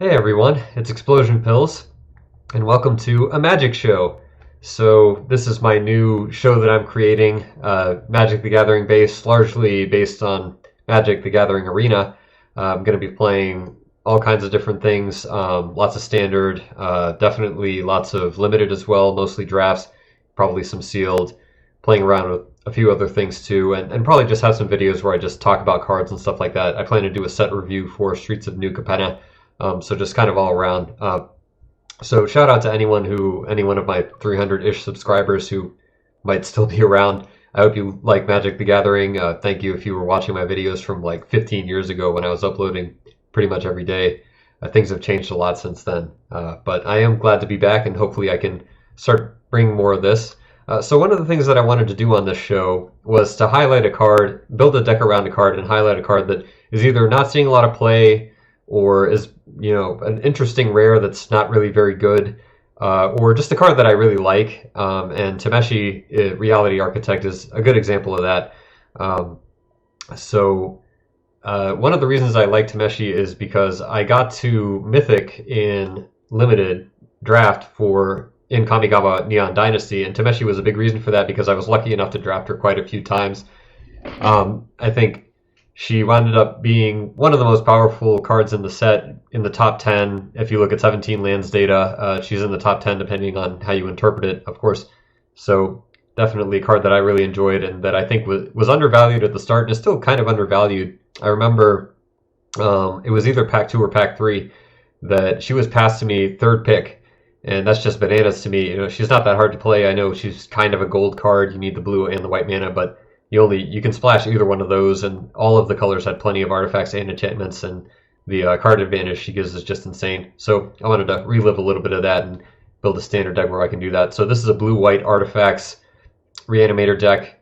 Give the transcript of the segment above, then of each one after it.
Hey everyone, it's Explosion Pills, and welcome to a magic show. So this is my new show that I'm creating, Magic the Gathering based, largely based on Magic the Gathering Arena. I'm going to be playing all kinds of different things, lots of standard, definitely lots of limited as well, mostly drafts, probably some sealed, playing around with a few other things too, and probably just have some videos where I just talk about cards and stuff like that. I plan to do a set review for Streets of New Capenna. So just kind of all around. So shout out to any one of my 300-ish subscribers who might still be around. I hope you like Magic the Gathering. Thank you if you were watching my videos from like 15 years ago when I was uploading pretty much every day. Things have changed a lot since then. But I am glad to be back, and hopefully I can start bringing more of this. So one of the things that I wanted to do on this show was to highlight a card, build a deck around a card, and highlight a card that is either not seeing a lot of play or is an interesting rare that's not really very good, or just a card that I really like. And Tameshi, Reality Architect, is a good example of that. One of the reasons I like Tameshi is because I got to Mythic in Limited Draft in Kamigawa Neon Dynasty, and Tameshi was a big reason for that because I was lucky enough to draft her quite a few times. I think she wound up being one of the most powerful cards in the set, in the top 10. If you look at 17 lands data, she's in the top 10 depending on how you interpret it, of course. So definitely a card that I really enjoyed and that I think was undervalued at the start and is still kind of undervalued. I remember it was either pack 2 or pack 3 that she was passed to me third pick, and that's just bananas to me. She's not that hard to play. I know she's kind of a gold card. You need the blue and the white mana, but you can splash either one of those, and all of the colors had plenty of artifacts and enchantments, and the card advantage she gives is just insane. So I wanted to relive a little bit of that and build a standard deck where I can do that. So this is a blue-white artifacts reanimator deck,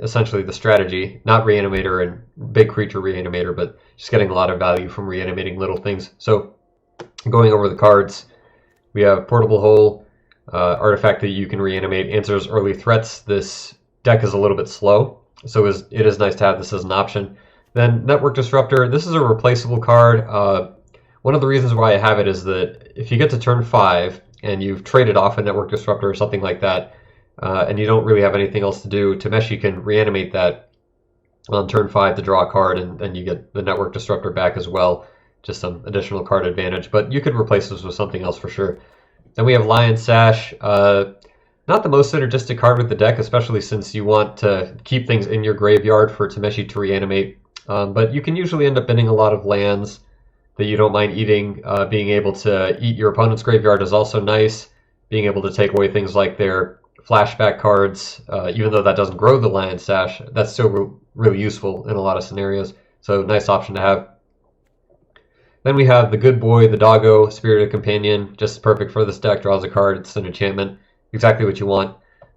essentially the strategy, not reanimator and big creature reanimator, but just getting a lot of value from reanimating little things. So going over the cards, we have Portable Hole, artifact that you can reanimate, answers early threats. This deck is a little bit slow, so it is nice to have this as an option. Then Network Disruptor, this is a replaceable card. One of the reasons why I have it is that if you get to turn 5 and you've traded off a Network Disruptor or something like that, and you don't really have anything else to do, Tameshi can reanimate that on turn 5 to draw a card, and then you get the Network Disruptor back as well, just some additional card advantage. But you could replace this with something else for sure. Then we have Lion Sash. Not the most synergistic card with the deck, especially since you want to keep things in your graveyard for Tameshi to reanimate. But you can usually end up binning a lot of lands that you don't mind eating. Being able to eat your opponent's graveyard is also nice. Being able to take away things like their flashback cards, even though that doesn't grow the Lion Sash, that's still really useful in a lot of scenarios. So nice option to have. Then we have the Good Boy, the Doggo, Spirited Companion, just perfect for this deck. Draws a card, it's an enchantment. Exactly what you want.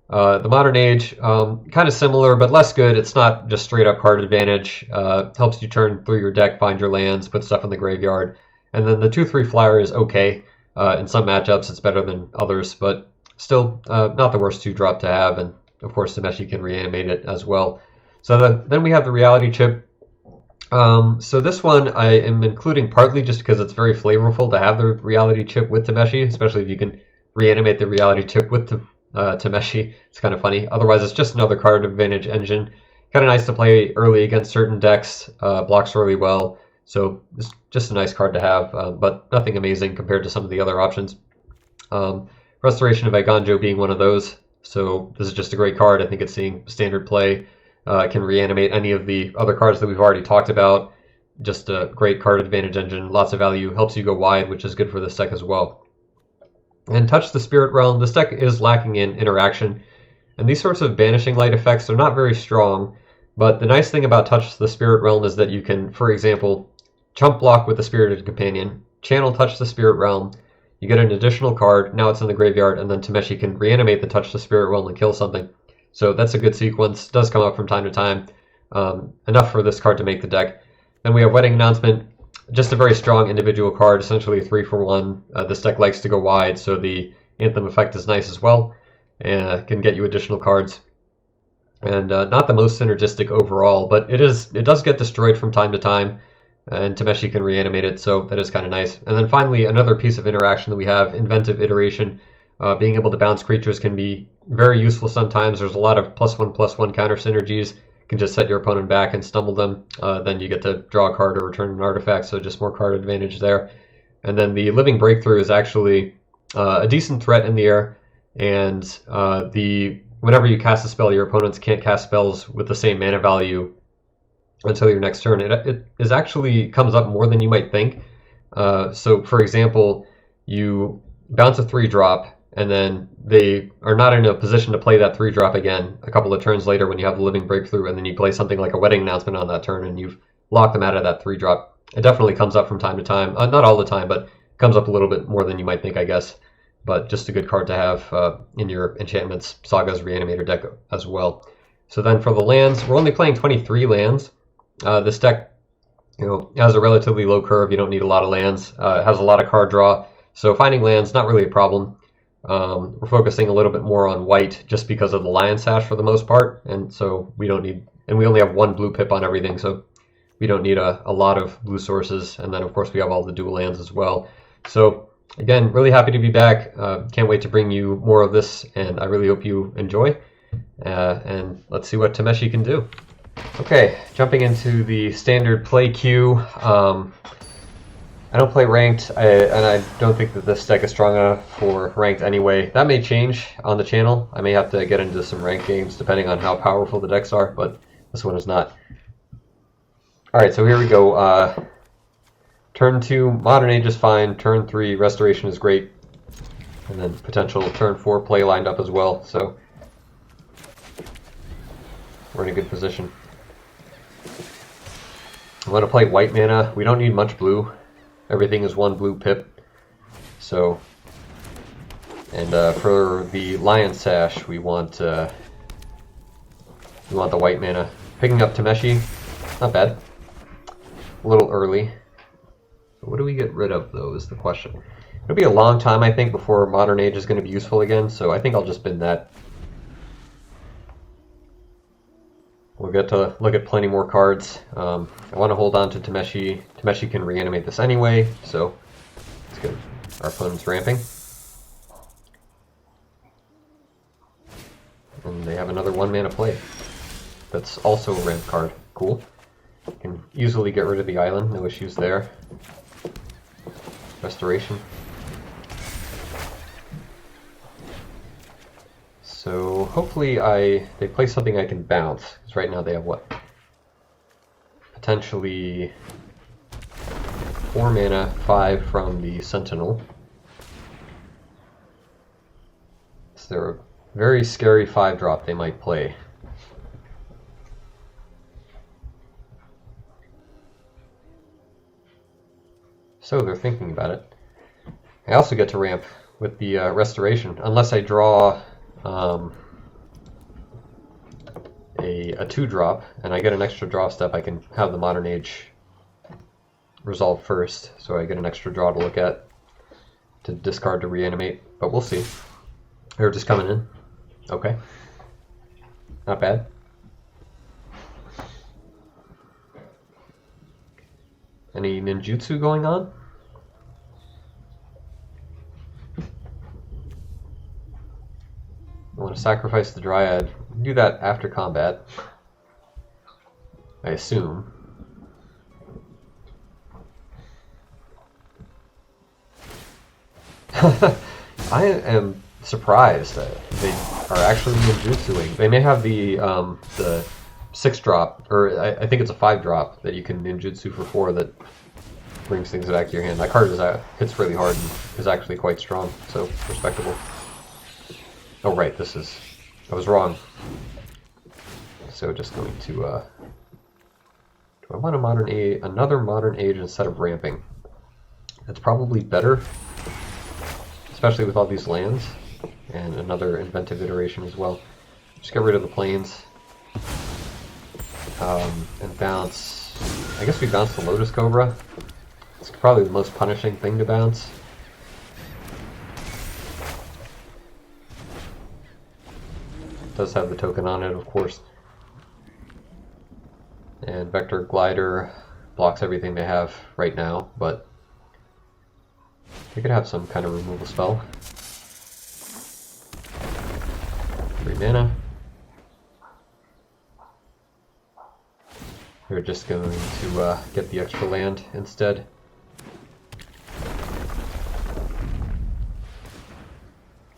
The Modern Age, kind of similar, but less good. It's not just straight up card advantage. Helps you turn through your deck, find your lands, put stuff in the graveyard. And then the 2/3 flyer is okay. In some matchups, it's better than others, but still not the worst 2-drop to have. And of course, Tameshi can reanimate it as well. So then we have the Reality Chip. So this one I am including partly just because it's very flavorful to have the Reality Chip with Tameshi, especially if you can reanimate the Reality Chip with Tameshi. It's kind of funny. Otherwise, it's just another card advantage engine. Kind of nice to play early against certain decks. Blocks really well. So it's just a nice card to have, but nothing amazing compared to some of the other options. Restoration of Eiganjo being one of those. So this is just a great card. I think it's seeing standard play. Can reanimate any of the other cards that we've already talked about. Just a great card advantage engine. Lots of value. Helps you go wide, which is good for this deck as well. And Touch the Spirit Realm. This deck is lacking in interaction, and these sorts of Banishing Light effects are not very strong, but the nice thing about Touch the Spirit Realm is that you can, for example, chump block with the Spirited Companion, channel Touch the Spirit Realm, you get an additional card, now it's in the graveyard, and then Tameshi can reanimate the Touch the Spirit Realm and kill something. So that's a good sequence. Does come up from time to time. Enough for this card to make the deck. Then we have Wedding Announcement. Just a very strong individual card, essentially a 3-for-1. This deck likes to go wide, so the Anthem effect is nice as well, and can get you additional cards. And not the most synergistic overall, but it does get destroyed from time to time. and Tameshi can reanimate it, so that is kind of nice. And then finally, another piece of interaction that we have, inventive iteration. Being able to bounce creatures can be very useful sometimes. There's a lot of +1/+1 counter synergies. You can just set your opponent back and stumble them. Then you get to draw a card or return an artifact, so just more card advantage there. And then the Living Breakthrough is actually a decent threat in the air, and whenever you cast a spell, your opponents can't cast spells with the same mana value until your next turn. It is actually comes up more than you might think. So, for example, you bounce a 3-drop, and then they are not in a position to play that 3-drop again a couple of turns later when you have the Living Breakthrough, and then you play something like a Wedding Announcement on that turn, and you've locked them out of that 3-drop. It definitely comes up from time to time. Not all the time, but comes up a little bit more than you might think, I guess. But just a good card to have in your Enchantments, Sagas, Reanimator deck as well. So then for the lands, we're only playing 23 lands. This deck, has a relatively low curve. You don't need a lot of lands. It has a lot of card draw. So finding lands, not really a problem. We're focusing a little bit more on white just because of the Lion Sash for the most part. And so we don't need, and we only have 1 blue pip on everything. So we don't need a lot of blue sources. And then of course we have all the dual lands as well. So again, really happy to be back. Can't wait to bring you more of this, and I really hope you enjoy. And let's see what Tameshi can do. Okay, jumping into the standard play queue. I don't play ranked, and I don't think that this deck is strong enough for ranked anyway. That may change on the channel. I may have to get into some ranked games depending on how powerful the decks are, but this one is not. Alright, so here we go. Turn 2, Modern Age is fine. Turn 3, Restoration is great. And then potential turn 4 play lined up as well, so we're in a good position. I want to play white mana. We don't need much blue. Everything is 1 blue pip. So, and for the Lion Sash, we want the white mana. Picking up Tameshi, not bad. A little early. What do we get rid of, though, is the question. It'll be a long time, I think, before Modern Age is going to be useful again, so I think I'll just bin that. We'll get to look at plenty more cards. I want to hold on to Tameshi. Tameshi can reanimate this anyway, so let's get our opponent's ramping. And they have another 1 mana play. That's also a ramp card. Cool. Can easily get rid of the island, no issues there. Restoration. So hopefully they play something I can bounce, because right now they have what? Potentially 4 mana, 5 from the Sentinel. So they're a very scary 5-drop they might play. So they're thinking about it. I also get to ramp with the Restoration, unless I draw a 2-drop, and I get an extra draw step. I can have the Modern Age resolve first, so I get an extra draw to look at, to discard to reanimate, but we'll see. They're just coming in. Okay. Not bad. Any ninjutsu going on? I want to sacrifice the Dryad. Do that after combat, I assume. I am surprised that they are actually ninjutsuing. They may have the 6-drop, or I think it's a 5-drop that you can ninjutsu for 4 that brings things back to your hand. That card hits really hard and is actually quite strong, so respectable. Oh right, I was wrong. So just going to, do I want another Modern Age instead of ramping? That's probably better, especially with all these lands, and another inventive iteration as well. Just get rid of the plains, and bounce, I guess we bounce the Lotus Cobra. It's probably the most punishing thing to bounce. Does have the token on it, of course. And Vector Glider, blocks everything they have right now, but they could have some kind of removal spell. 3 mana. They're just going to get the extra land instead.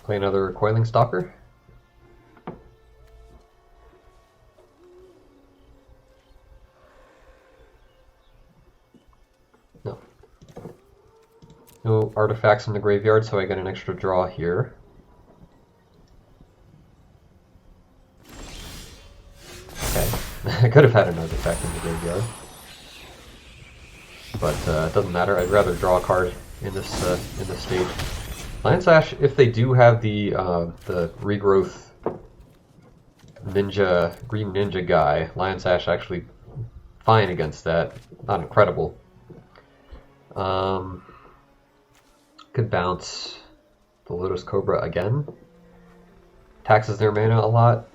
Play another Coiling Stalker. No. No artifacts in the graveyard, so I get an extra draw here. Okay. I could have had an artifact in the graveyard. But it doesn't matter. I'd rather draw a card in this stage. Lion's Ash, if they do have the regrowth ninja, green ninja guy, Lion's Ash actually fine against that. Not incredible. Could bounce the Lotus Cobra again. Taxes their mana a lot.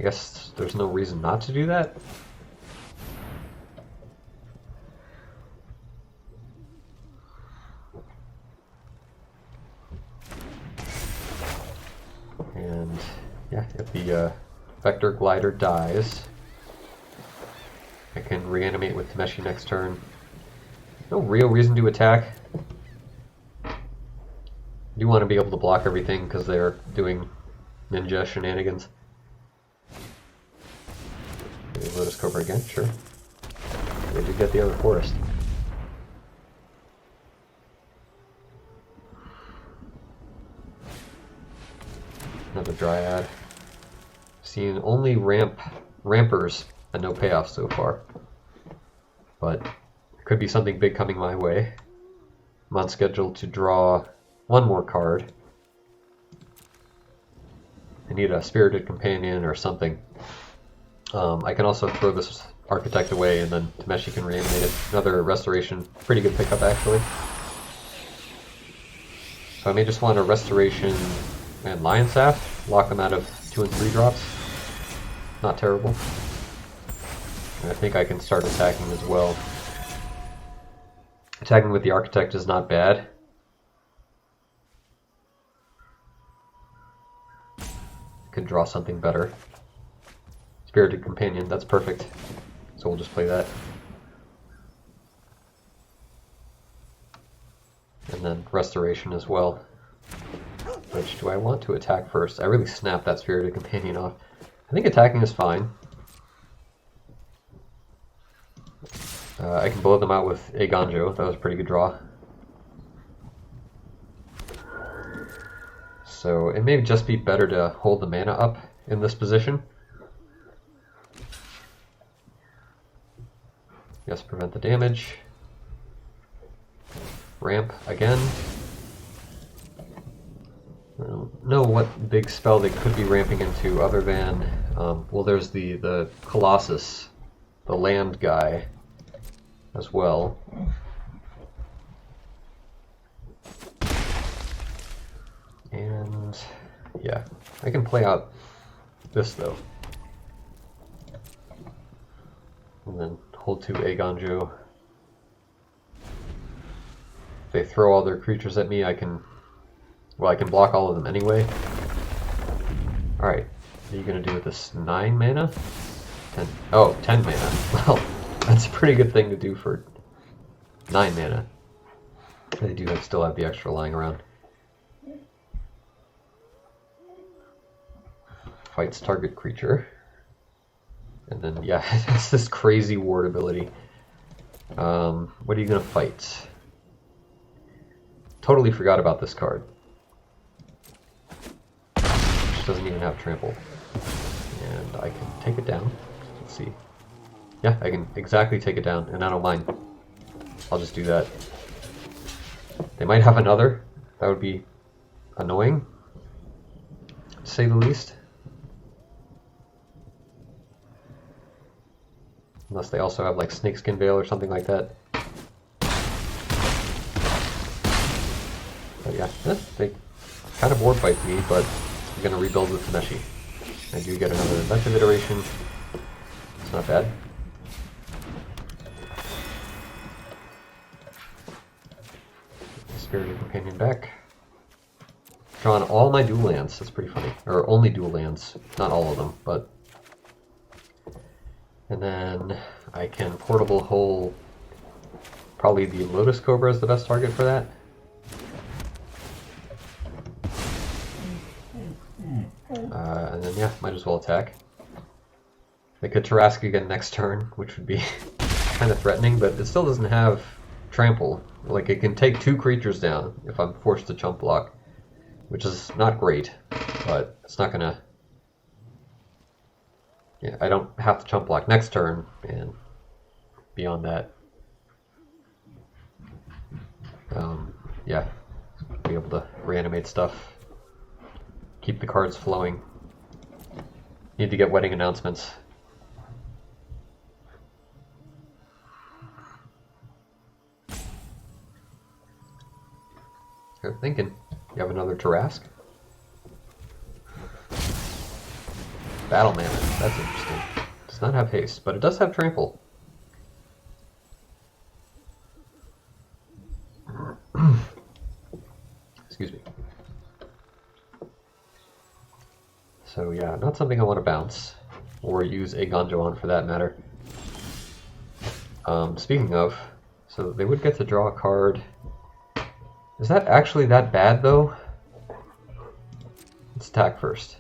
I guess there's no reason not to do that. And yeah, if the Vector Glider dies, I can reanimate with Tameshi next turn. No real reason to attack. You want to be able to block everything because they're doing ninja shenanigans. Maybe Lotus Cobra again, sure. They did get the other forest. Another Dryad. Seen only rampers and no payoffs so far. But there could be something big coming my way. I'm on schedule to draw one more card. I need a Spirited Companion or something. I can also throw this Architect away and then Tameshi can reanimate it. Another Restoration. Pretty good pickup actually. So I may just want a Restoration and Lion Staff. Lock them out of 2 and 3 drops. Not terrible. And I think I can start attacking as well. Attacking with the Architect is not bad. Could draw something better. Spirited Companion, that's perfect. So we'll just play that. And then Restoration as well. Which do I want to attack first? I really snapped that Spirited Companion off. I think attacking is fine. I can blow them out with a Ganjo. That was a pretty good draw. So it may just be better to hold the mana up in this position. Yes, prevent the damage. Ramp again. I don't know what big spell they could be ramping into other than, well, there's the Colossus, the land guy as well. And yeah, I can play out this though. And then hold 2 Agonjo. If they throw all their creatures at me, I can block all of them anyway. Alright, what are you going to do with this 9 mana? 10, oh, 10 mana. Well, that's a pretty good thing to do for 9 mana. They do still have the extra lying around. Fights target creature. And then, yeah, it's this crazy ward ability. What are you going to fight? Totally forgot about this card. Which doesn't even have trample. And I can take it down. Let's see. Yeah, I can exactly take it down, and I don't mind. I'll just do that. They might have another. That would be annoying, to say the least. Unless they also have like Snakeskin Veil or something like that. But yeah, they kind of war fight me, but I'm going to rebuild with Tameshi. I do get another inventive iteration. It's not bad. Spirited Companion back. Drawn all my dual lands. That's pretty funny. Or only dual lands. Not all of them, but... And then I can Portable Hole... Probably the Lotus Cobra is the best target for that. And then, yeah, might as well attack. They could Tarrasque again next turn, which would be kind of threatening, but it still doesn't have Trample. Like, it can take 2 creatures down if I'm forced to chump block, which is not great, but it's not gonna... Yeah, I don't have to chump block next turn, and beyond that, yeah, be able to reanimate stuff, keep the cards flowing. Need to get wedding announcements. Good thinking. You have another Tarrasque? Battle Mammoth, that's interesting. Does not have haste, but it does have trample. Excuse me. So yeah, not something I want to bounce, or use a Gonjo on for that matter. Speaking of, so they would get to draw a card. Is that actually that bad though? Let's attack first.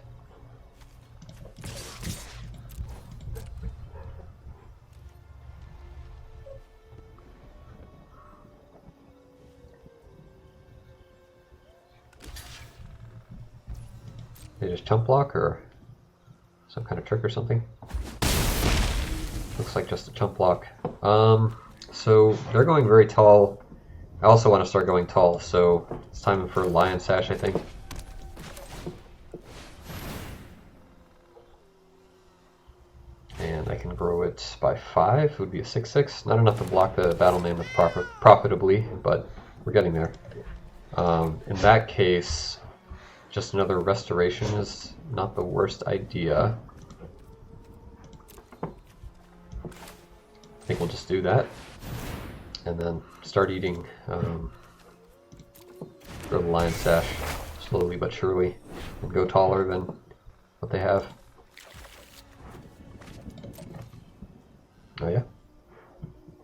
They just chump block or some kind of trick or something? Looks like just a chump block. So they're going very tall. I also want to start going tall, so it's time for Lion Sash, I think. And I can grow it by 5. It would be a 6/6. Not enough to block the Battle Mammoth profitably, but we're getting there. In that case, just another Restoration is not the worst idea. I think we'll just do that. And then start eating the Lion Sash slowly but surely, and go taller than what they have. Oh yeah.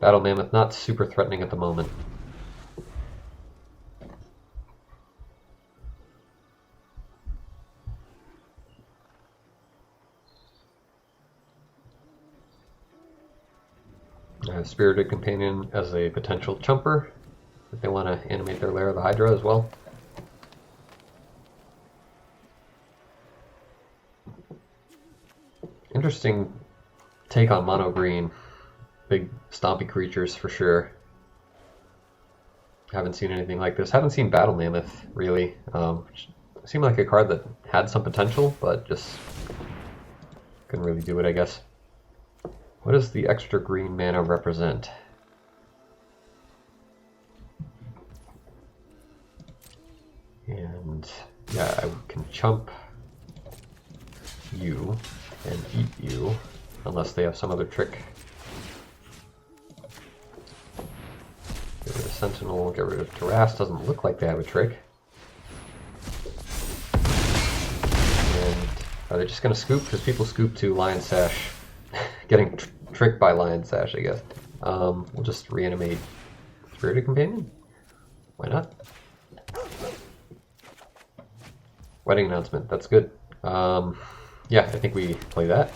Battle Mammoth not super threatening at the moment. Spirited Companion as a potential chumper, if they want to animate their Lair of the Hydra as well. Interesting take on mono green. Big stompy creatures for sure. Haven't seen anything like this. Haven't seen Battle Mammoth really. Seemed like a card that had some potential, but just couldn't really do it, I guess. What does the extra green mana represent? And yeah, I can chump you and eat you, unless they have some other trick. Get rid of Sentinel, get rid of Tarrasque. Doesn't look like they have a trick. And are they just going to scoop? Because people scoop to Lion Sash. Getting tricked by Lion Sash, I guess. We'll just reanimate Spirited Companion. Why not? Wedding announcement, that's good. Yeah, I think we play that.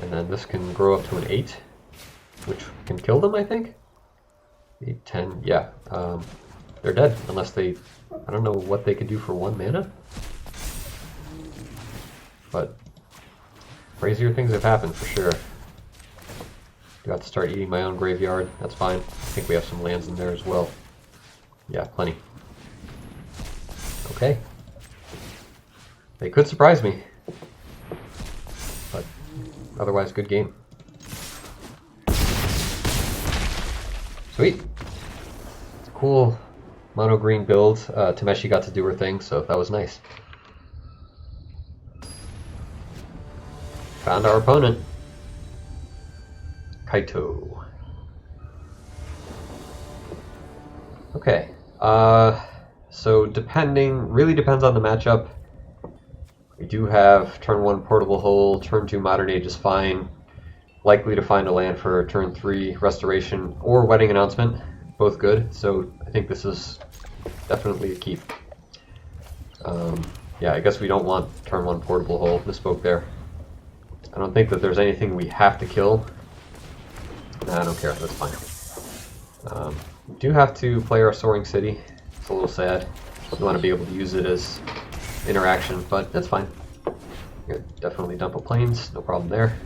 And then this can grow up to an 8, which can kill them, I think? 8, 10, yeah. They're dead, unless they... I don't know what they could do for 1 mana. But crazier things have happened for sure. Do have to start eating my own graveyard. That's fine. I think we have some lands in there as well. Yeah, plenty. Okay. They could surprise me. But otherwise, good game. Sweet. Cool mono green build. Tameshi got to do her thing, so that was nice. Found our opponent. Kaito. Okay. So really depends on the matchup. We do have turn 1 Portable Hole, turn 2 Modern Age is fine. Likely to find a land for turn 3 Restoration or Wedding Announcement, both good. So I think this is definitely a keep. Yeah, I guess we don't want turn 1 Portable Hole, misspoke there. I don't think that there's anything we have to kill. Nah, I don't care, that's fine. We do have to play our Soaring City. It's a little sad. We want to be able to use it as interaction, but that's fine. Definitely dump a plains, no problem there.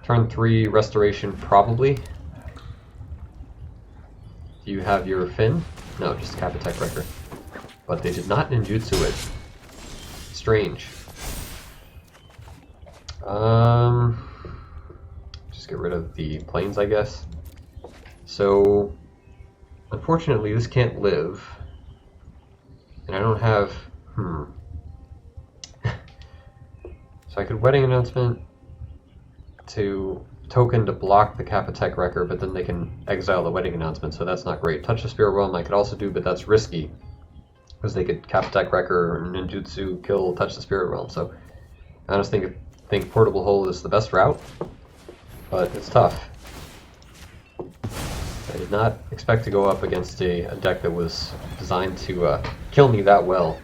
Turn 3 Restoration, probably. Do you have your Fin? No, just Capitec Wrecker. But they did not ninjutsu it. Strange. Just get rid of the plains, I guess. So, unfortunately, this can't live. And I don't have... So I could Wedding Announcement to token to block the Capitec Wrecker, but then they can exile the Wedding Announcement, so that's not great. Touch the Spirit Realm I could also do, but that's risky. Because they could Capitec Wrecker, ninjutsu, kill, touch the Spirit Realm. So I just think Portable Hole is the best route, but it's tough. I did not expect to go up against a deck that was designed to kill me that well.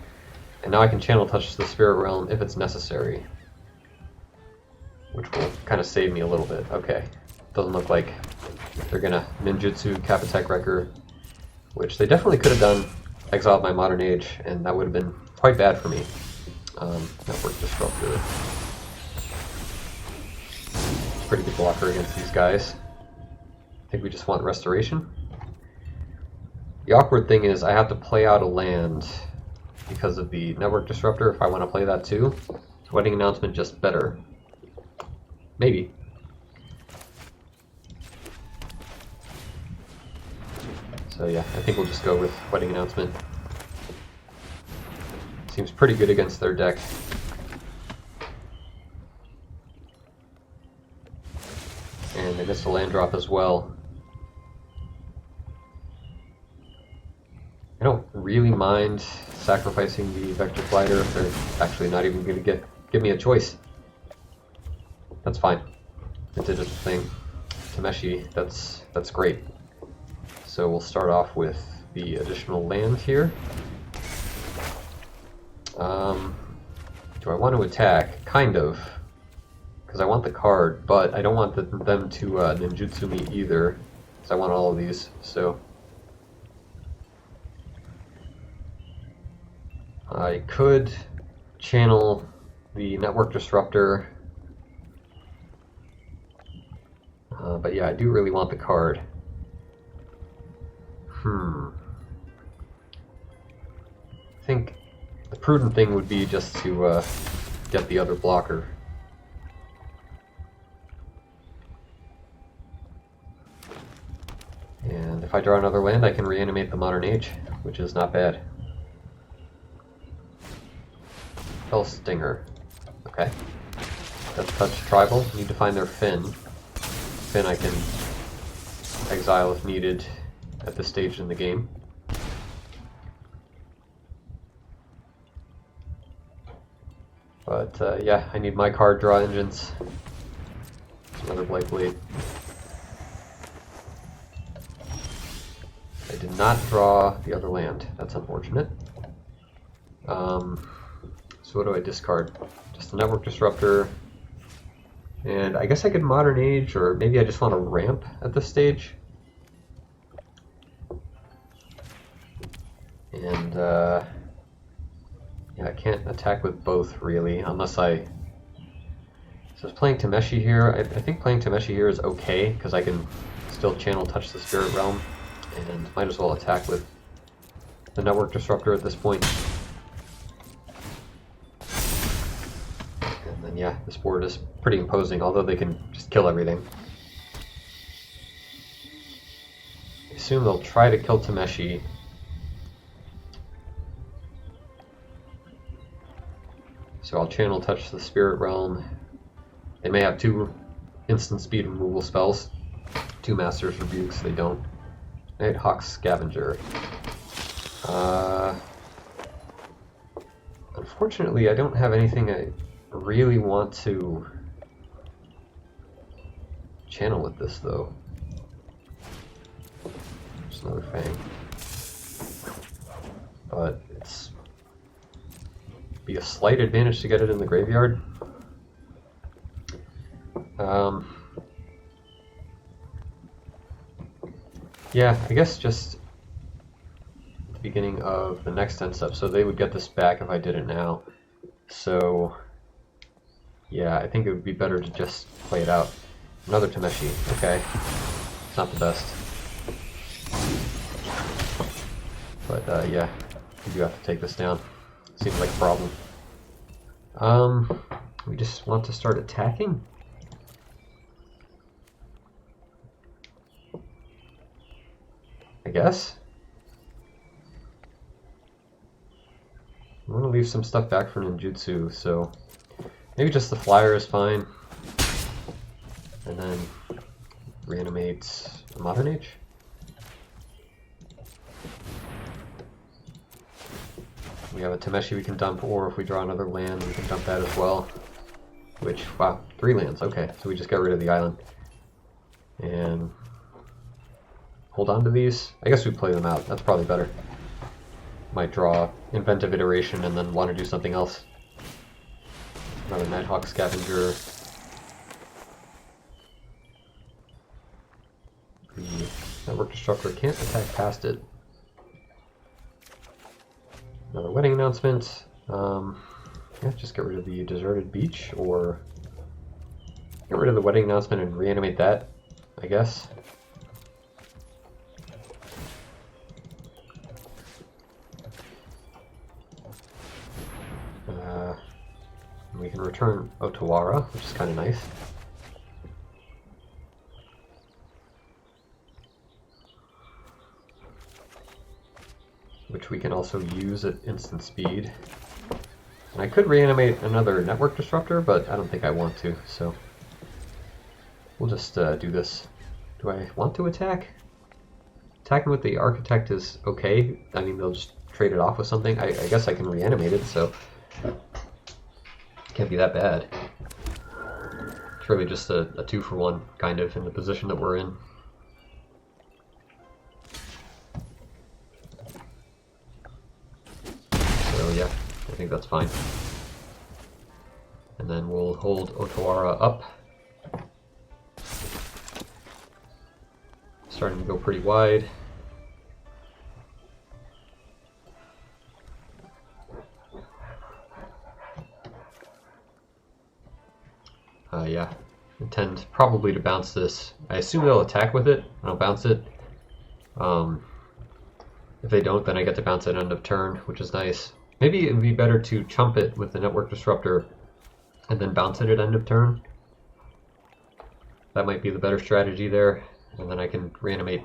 And now I can channel touch the Spirit Realm if it's necessary, which will kind of save me a little bit. Okay, doesn't look like they're gonna ninjutsu Capitec Wrecker, which they definitely could have done. Exiled my Modern Age, and that would have been quite bad for me. Network Disruptor. Pretty good blocker against these guys. I think we just want Restoration. The awkward thing is I have to play out a land because of the Network Disruptor if I want to play that too. Wedding Announcement just better. Maybe. So yeah, I think we'll just go with Wedding Announcement. Seems pretty good against their deck. And they missed a land drop as well. I don't really mind sacrificing the Vector Glider if they're actually not even going to give me a choice. That's fine. It did its thing. Tameshi, that's great. So we'll start off with the additional land here. Do I want to attack? Kind of. Because I want the card, but I don't want them to ninjutsu me either. Because I want all of these, so... I could channel the Network Disruptor. But yeah, I do really want the card. I think the prudent thing would be just to get the other blocker. And if I draw another land, I can reanimate the Modern Age, which is not bad. Fell Stinger. Okay. That's touch tribal. Need to find their Fin. Fin I can exile if needed at this stage in the game. But yeah, I need my card draw engines. Another Blight Blade. I did not draw the other land. That's unfortunate. So what do I discard? Just the Network Disruptor. And I guess I could Modern Age, or maybe I just want to ramp at this stage. And yeah, I can't attack with both really, unless I... So playing Tameshi here, I think playing Tameshi here is okay, because I can still channel touch the Spirit Realm, and might as well attack with the Network Disruptor at this point. And then yeah, this board is pretty imposing, although they can just kill everything. I assume they'll try to kill Tameshi. So I'll channel touch the Spirit Realm. They may have 2 instant speed removal spells. 2 Master's Rebukes, they don't. Nighthawk Scavenger. Unfortunately, I don't have anything I really want to channel with this, though. Just another Fang. But it's be a slight advantage to get it in the graveyard. Yeah, I guess just the beginning of the next end step, so they would get this back if I did it now. So yeah, I think it would be better to just play it out. Another Tameshi, okay. It's not the best. But yeah, we do have to take this down. Seems like a problem. We just want to start attacking? I guess. I want to leave some stuff back for ninjutsu, so maybe just the flyer is fine. And then reanimate a Modern Age. We have a Tameshi we can dump, or if we draw another land, we can dump that as well. Which, wow, 3 lands, okay. So we just got rid of the island. And hold on to these. I guess we play them out, that's probably better. Might draw Inventive Iteration and then want to do something else. Another Nighthawk Scavenger. The Network Disruptor can't attack past it. Another Wedding Announcement. Yeah, just get rid of the Deserted Beach, or get rid of the Wedding Announcement and reanimate that, I guess. We can return Otawara, which is kind of nice. Which we can also use at instant speed. And I could reanimate another Network Disruptor, but I don't think I want to, so we'll just do this. Do I want to attack? Attacking with the Architect is okay. I mean, they'll just trade it off with something. I guess I can reanimate it, so can't be that bad. It's really just a 2-for-1, kind of, in the position that we're in. So yeah, I think that's fine. And then we'll hold Otawara up. Starting to go pretty wide. Yeah, intend probably to bounce this. I assume they'll attack with it, and I'll bounce it. If they don't, then I get to bounce at end of turn, which is nice. Maybe it would be better to chump it with the Network Disruptor and then bounce it at end of turn. That might be the better strategy there, and then I can reanimate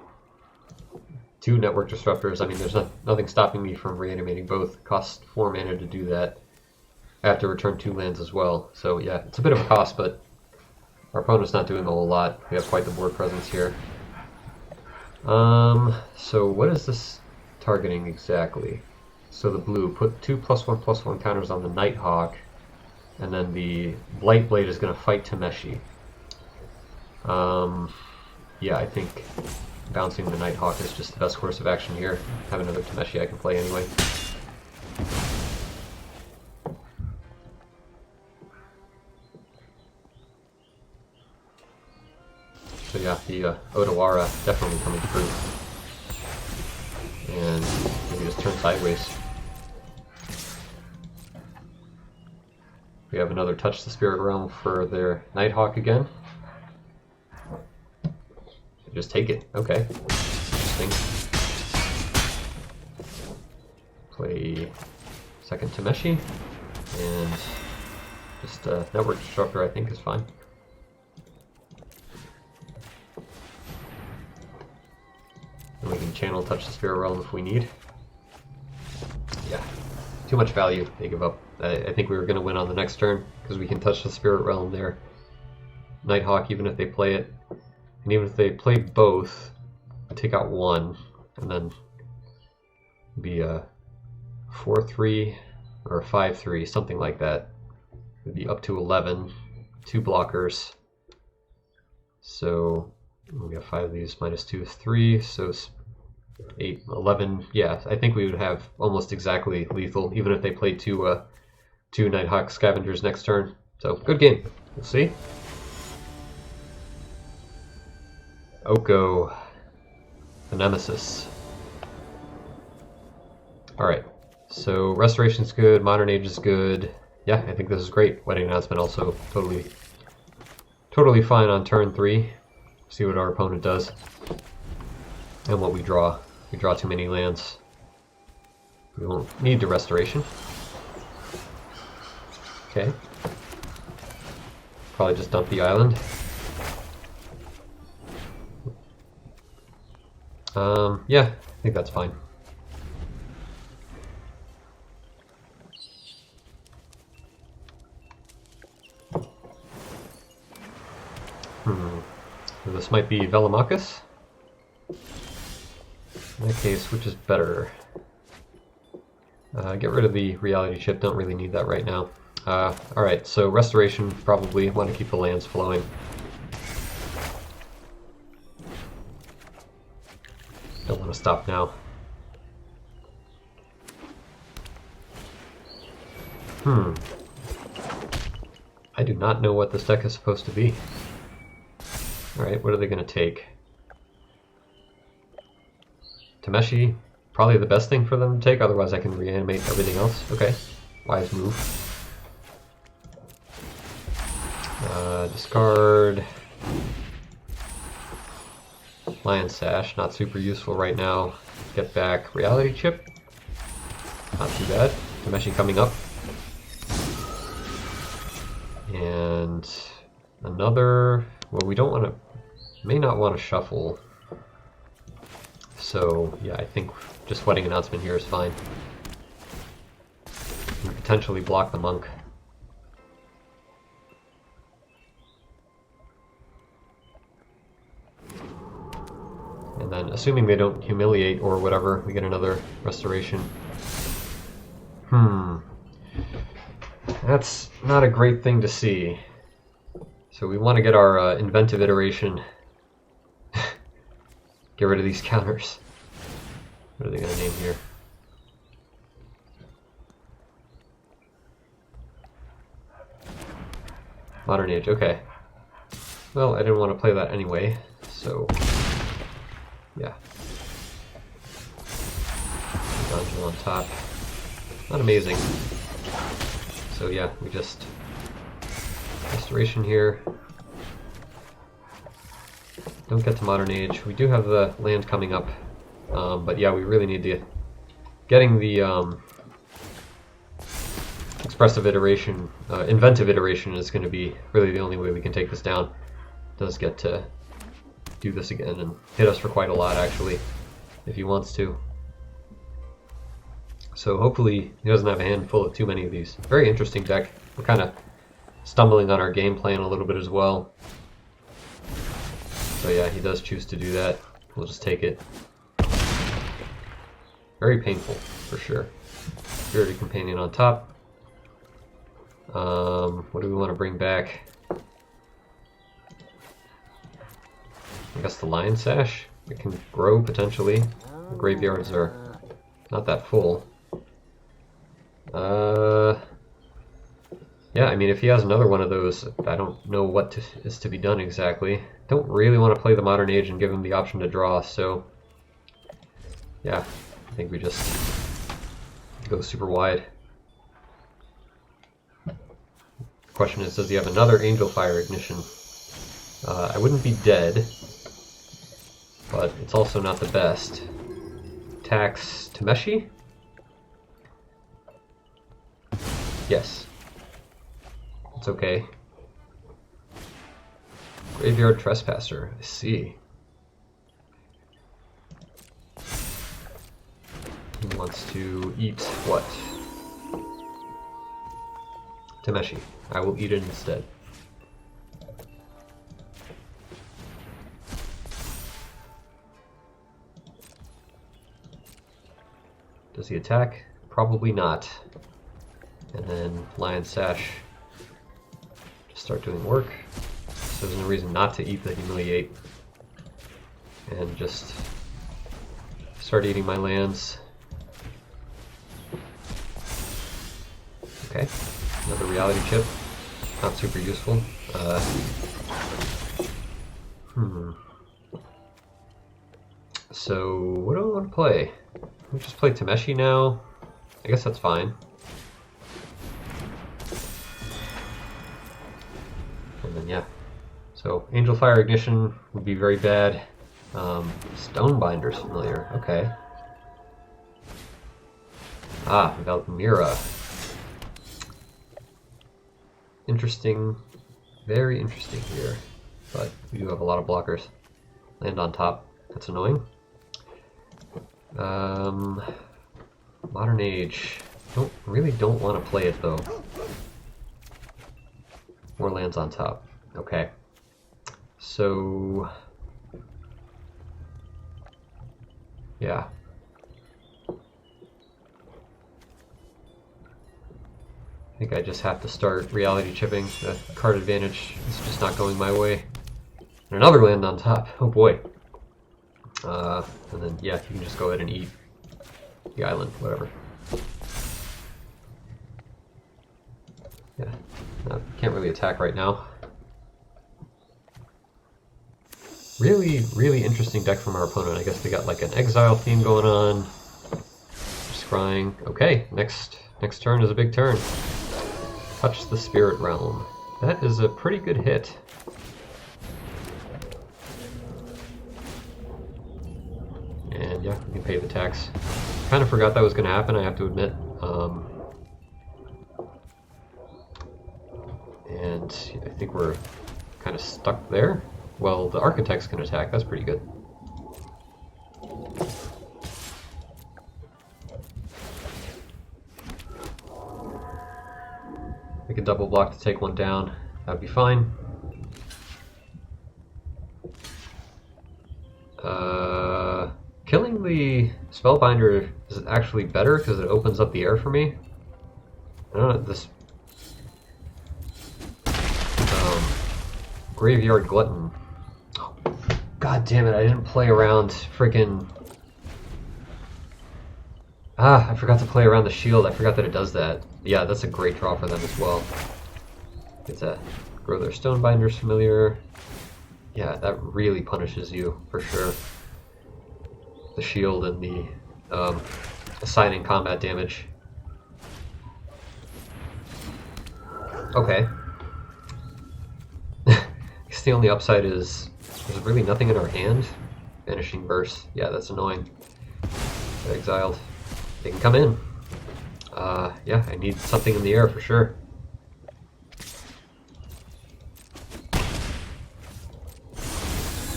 2 Network Disruptors. I mean, there's nothing stopping me from reanimating both. Costs 4 mana to do that. I have to return 2 lands as well, so yeah, it's a bit of a cost, but our opponent's not doing a whole lot. We have quite the board presence here. So what is this targeting exactly? So the blue, put 2 +1/+1 counters on the Nighthawk, and then the Blight Blade is going to fight Tameshi. Yeah, I think bouncing the Nighthawk is just the best course of action here. Have another Tameshi I can play anyway. So yeah, the Otawara definitely coming through. And maybe just turn sideways. We have another Touch the Spirit Realm for their Nighthawk again. Just take it. Okay. Interesting. Play second Tameshi. And just Network Disruptor I think is fine. And we can channel Touch the Spirit Realm if we need. Yeah, too much value. They give up. I think we were going to win on the next turn because we can Touch the Spirit Realm there. Nighthawk, even if they play it, and even if they play both, take out 1. and then be a 4-3 or a 5-3, something like that. It'd be up to 11, 2 blockers. So we have 5 of these, -2 is 3, so 8, 11. Yeah, I think we would have almost exactly lethal, even if they played two Nighthawk Scavengers next turn. So, good game. We'll see. Oko, the Nemesis. Alright, so Restoration's good, Modern Age is good. Yeah, I think this is great. Wedding Announcement also totally fine on turn 3. See what our opponent does. And what we draw. We draw too many lands. We won't need the Restoration. Okay. Probably just dump the island. Yeah, I think that's fine. So this might be Velomachus. In that case, which is better? Get rid of the reality chip, don't really need that right now. Alright, so Restoration, probably want to keep the lands flowing. Don't want to stop now. I do not know what this deck is supposed to be. Alright, what are they going to take? Tameshi, probably the best thing for them to take, otherwise I can reanimate everything else. Okay, wise move. Discard. Lion Sash, not super useful right now. Get back Reality Chip. Not too bad. Tameshi coming up. And another, well, we don't want to, may not want to shuffle. So yeah, I think just Wedding Announcement here is fine. We can potentially block the monk. And then, assuming they don't humiliate or whatever, we get another Restoration. That's not a great thing to see. So we want to get our Inventive Iteration. Get rid of these counters. What are they going to name here? Modern Age, okay. Well, I didn't want to play that anyway, so yeah. Dungeon on top. Not amazing. So yeah, we just Restoration here. Don't get to Modern Age. We do have the land coming up, but yeah, we really need to getting the Expressive Iteration, Inventive Iteration is going to be really the only way we can take this down. Does get to do this again and hit us for quite a lot actually, if he wants to. So hopefully he doesn't have a hand full of too many of these. Very interesting deck. We're kind of stumbling on our game plan a little bit as well. So yeah, he does choose to do that. We'll just take it. Very painful, for sure. Purity Companion on top. What do we want to bring back? I guess the Lion Sash. It can grow, potentially. The graveyards are not that full. Yeah, I mean, if he has another one of those, I don't know what is to be done exactly. Don't really want to play the Modern Age and give him the option to draw, so yeah, I think we just go super wide. The question is, does he have another Angel Fire Ignition? I wouldn't be dead, but it's also not the best. Tax Tameshi? Yes. It's okay. Graveyard Trespasser, I see. He wants to eat what? Tameshi. I will eat it instead. Does he attack? Probably not. And then Lion Sash. Just start doing work. So there's no reason not to eat the Humiliate. And just start eating my lands. Okay, another reality chip. Not super useful. So, what do I want to play? We just play Tameshi now. I guess that's fine. And then, yeah. So, Angel Fire Ignition would be very bad. Stonebinder's familiar. Okay. Ah, Valmira. Interesting. Very interesting here. But we do have a lot of blockers. Land on top. That's annoying. Modern Age. Really don't want to play it though. More lands on top. Okay. So yeah. I think I just have to start reality chipping. The card advantage is just not going my way. And another land on top. Oh boy. And then, yeah, you can just go ahead and eat the island, whatever. Yeah, no, can't really attack right now. Really, really interesting deck from our opponent. I guess they got like an exile theme going on. Scrying. Okay, next turn is a big turn. Touch the Spirit Realm. That is a pretty good hit. And yeah, we can pay the tax. Kind of forgot that was going to happen, I have to admit. And I think we're kind of stuck there. Well, the Architects can attack, that's pretty good. We could double block to take one down, that'd be fine. Killing the Spellbinder is actually better because it opens up the air for me. I don't know, this Graveyard Glutton. Oh, God damn it, I didn't play around freaking... I forgot to play around the shield. I forgot that it does that. Yeah, that's a great draw for them as well. Get to grow their Stonebinders familiar. Yeah, that really punishes you, for sure. The shield and the assigning combat damage. Okay. I guess the only upside is there's really nothing in our hand. Vanishing Burst. Yeah, that's annoying. Get exiled. They can come in. Yeah, I need something in the air for sure.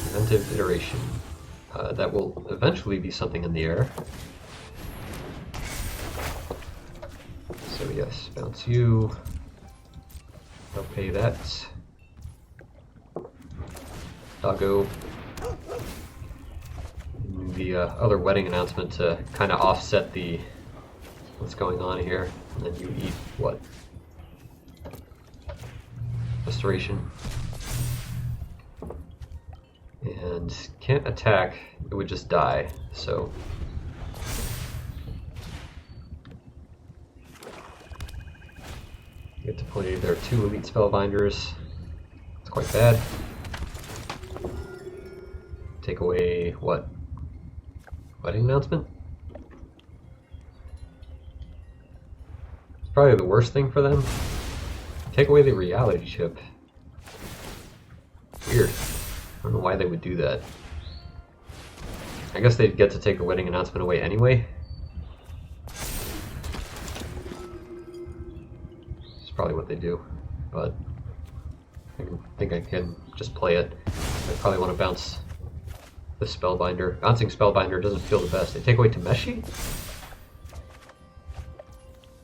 Inventive Iteration. That will eventually be something in the air. So yes, bounce you. I'll pay that. Doggo. The other wedding announcement to kind of offset the what's going on here. And then you eat what? Restoration. And can't attack, it would just die, so... You get to play their 2 Elite Spellbinders. It's quite bad. Take away, what? Wedding announcement? It's probably the worst thing for them. Take away the reality chip. Weird. I don't know why they would do that. I guess they'd get to take the wedding announcement away anyway. It's probably what they do, but I think I can just play it. I probably want to bounce the Spellbinder. Bouncing Spellbinder doesn't feel the best. They take away Tameshi?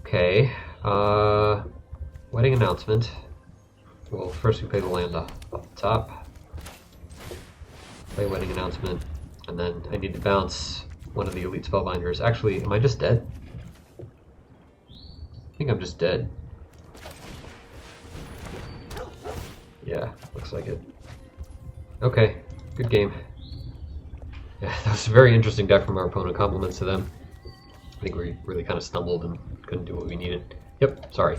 Okay. Wedding announcement. Well, first we pay the land up the top. Play wedding announcement, and then I need to bounce one of the elite spellbinders. Actually, am I just dead? I think I'm just dead. Yeah, looks like it. Okay, good game. Yeah, that was a very interesting deck from our opponent. Compliments to them. I think we really kind of stumbled and couldn't do what we needed. Yep, sorry.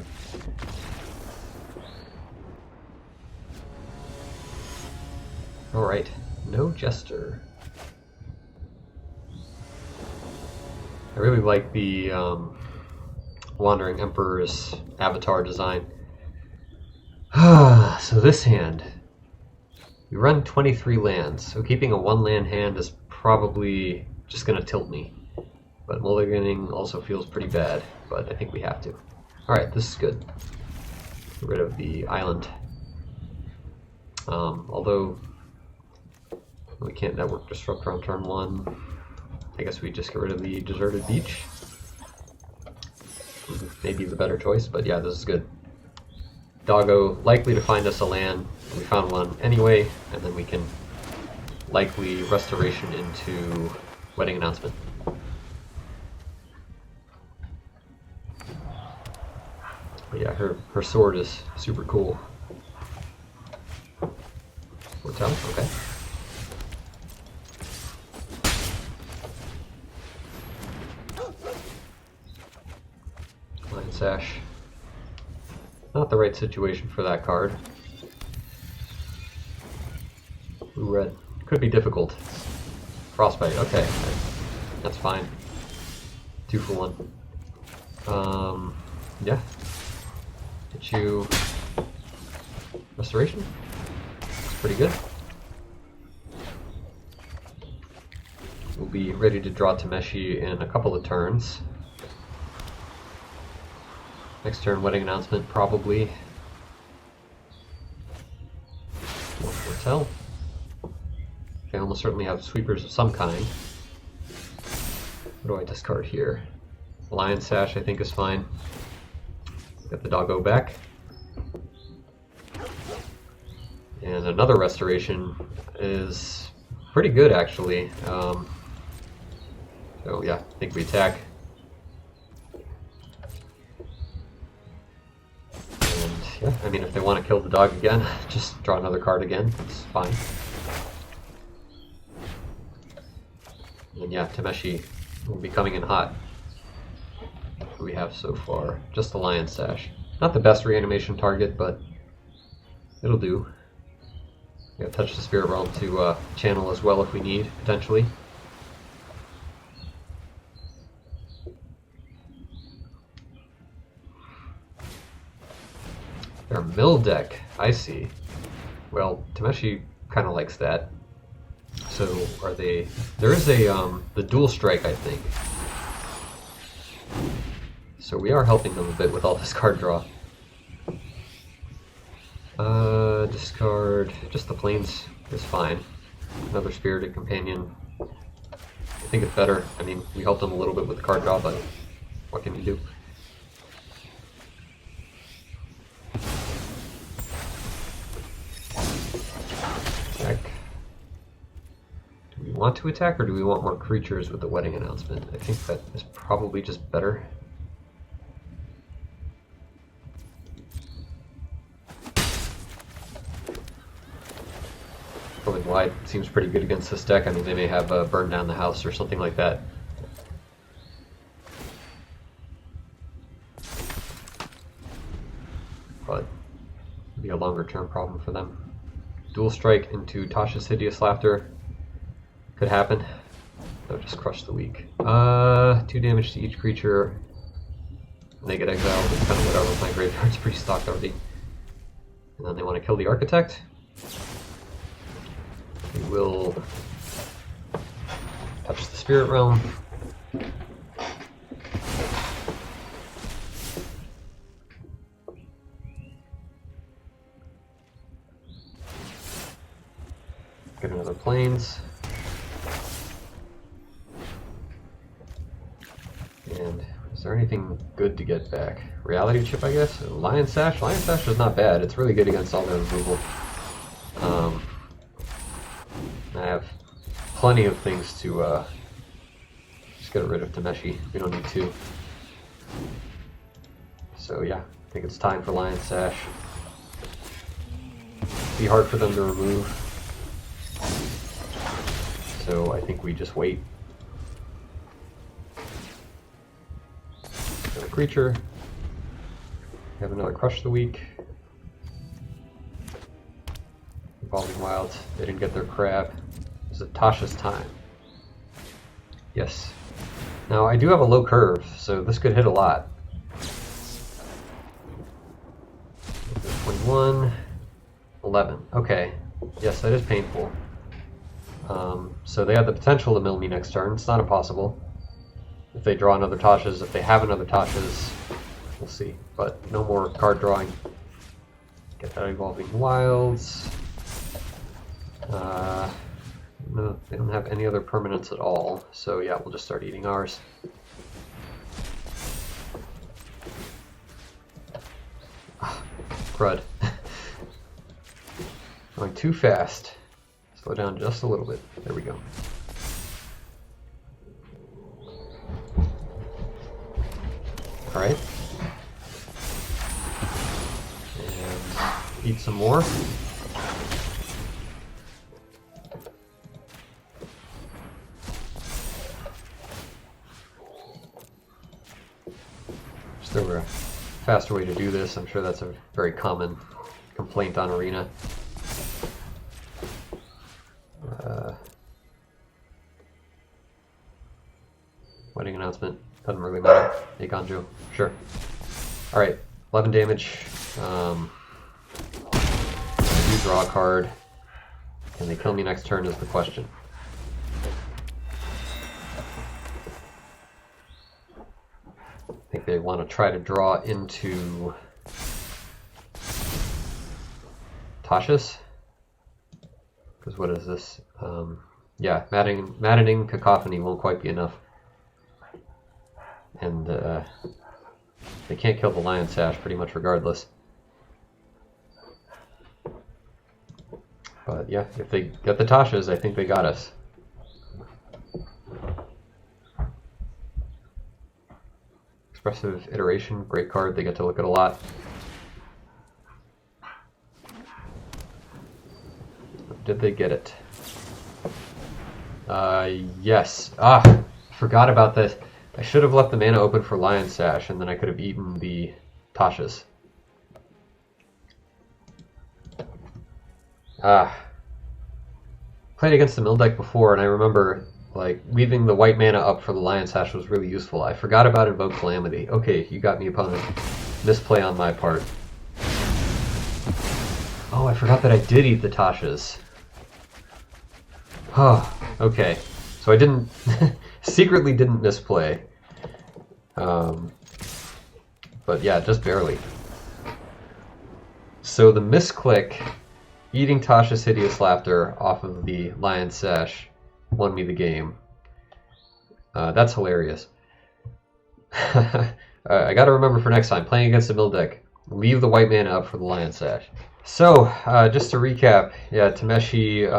Alright, no Jester. I really like the Wandering Emperor's avatar design. So this hand, we run 23 lands, so keeping a 1-land hand is probably just going to tilt me. But mulliganing also feels pretty bad, but I think we have to. Alright, this is good. Get rid of the island. Although we can't network disrupt on turn 1, I guess we just get rid of the deserted beach. Maybe the better choice, but yeah, this is good. Doggo likely to find us a land. We found one anyway, and then we can likely restoration into wedding announcement. But yeah, her sword is super cool. Hotel, okay. Lion Sash. Not the right situation for that card. Blue-red. Could be difficult. Frostbite, okay. That's fine. 2 for 1. Yeah. Get you restoration. It's pretty good. We'll be ready to draw Tameshi in a couple of turns. Next turn, wedding announcement, probably. More foretell. Okay, almost certainly have sweepers of some kind. What do I discard here? Lion Sash, I think, is fine. Get the doggo back. And another restoration is pretty good, actually. So yeah, I think we attack. And yeah, I mean, if they want to kill the dog again, just draw another card again. It's fine. And yeah, Tameshi will be coming in hot. What do we have so far? Just the Lion Sash. Not the best reanimation target, but it'll do. We gotta touch the Spirit Realm to channel as well if we need, potentially. Their mill deck, I see. Well, Tameshi kind of likes that. So are they? There is a the dual strike, I think. So we are helping them a bit with all this card draw. Discard just the plains is fine. Another Spirited Companion. I think it's better. I mean, we helped them a little bit with the card draw, but what can you do? Attack. Do we want to attack, or do we want more creatures with the wedding announcement? I think that is probably just better. Going wide seems pretty good against this deck. I mean, they may have burned down the house or something like that. But it'd be a longer term problem for them. Dual strike into Tasha's Hideous Laughter could happen. They'll just crush the weak. 2 damage to each creature. And they get exiled. It's kind of whatever. My graveyard's pretty stocked already. And then they want to kill the Architect. We will touch the Spirit Realm. Get another plains. And is there anything good to get back? Reality Chip, I guess? Lion Sash? Lion Sash is not bad. It's really good against all their removal. I have plenty of things to get rid of Tameshi. We don't need two. So yeah, I think it's time for Lion Sash. Be hard for them to remove. So I think we just wait. Got a creature. We have another Crush of the Week. Evolving Wilds. They didn't get their crab. Is it Tasha's time? Yes. Now I do have a low curve, so this could hit a lot. 21, 11. Okay. Yes, that is painful. So they have the potential to mill me next turn. It's not impossible. If they draw another Tasha's, if they have another Tasha's, we'll see. But no more card drawing. Get that Evolving Wilds. No, they don't have any other permanents at all. So yeah, we'll just start eating ours. Crud. Going too fast. Slow down just a little bit. There we go. Alright. And eat some more. Is there a faster way to do this? I'm sure that's a very common complaint on Arena. Wedding announcement. Doesn't really matter. Hey, Ganjo. Sure. Alright. 11 damage. I do draw a card. Can they kill me next turn is the question. I think they want to try to draw into Tasha's. Because what is this? Yeah, maddening cacophony won't quite be enough. And they can't kill the Lion Sash pretty much regardless. But yeah, if they get the Tasha's, I think they got us. Expressive Iteration, great card, they get to look at a lot. Did they get it? Yes. Forgot about this. I should have left the mana open for Lion Sash, and then I could have eaten the Tasha's. Played against the mill deck before, and I remember like leaving the white mana up for the Lion Sash was really useful. I forgot about Invoke Calamity. Okay, you got me upon a misplay on my part. Oh, I forgot that I did eat the Tasha's. Oh, okay. So I didn't secretly didn't misplay. But yeah, just barely. So the misclick, eating Tasha's Hideous Laughter off of the Lion Sash, won me the game. That's hilarious. I gotta remember for next time, playing against the mill deck, leave the white mana up for the Lion Sash. So, just to recap, yeah, Tameshi,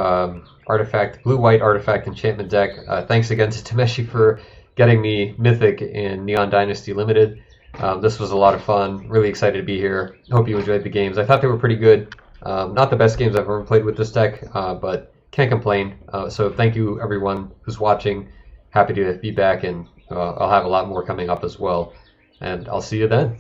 artifact, blue-white artifact enchantment deck. Thanks again to Tameshi for getting me Mythic in Neon Dynasty Limited. This was a lot of fun. Really excited to be here. Hope you enjoyed the games. I thought they were pretty good. Not the best games I've ever played with this deck, but can't complain. So thank you everyone who's watching. Happy to be back, and I'll have a lot more coming up as well. And I'll see you then.